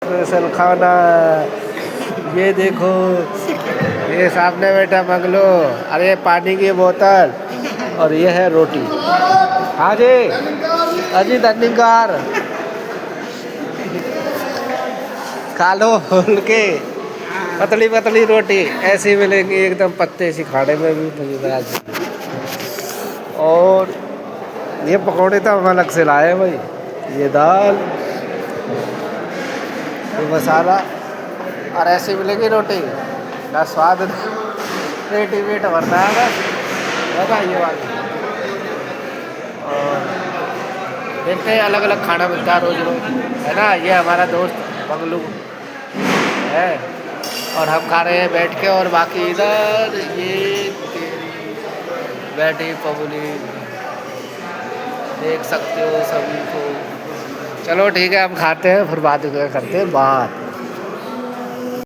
Special खाना। ये देखो, ये सामने बैठा मंगलो, अरे पानी की बोतल और ये है रोटी। हाँ जी, अजी धन्यकार खा लो बोल के। पतली पतली रोटी ऐसी मिलेंगी एकदम पत्ते सी, खाने में भी मजेदार। और ये पकौड़े तो हम अलग से लाए भाई, ये दाल, ये मसाला और ऐसी मिलेगी रोटी का स्वाद पेट ही पेट भरता है बस। बता ये बात। और देखते हैं, अलग अलग खाना मिलता है रोज रोज, है ना। ये हमारा दोस्त बंगलू है और हम खा रहे हैं बैठ के, और बाकी इधर ये बैठी पब्लिक देख सकते हो सभी को। चलो ठीक है, हम खाते हैं फिर बात करते हैं बात।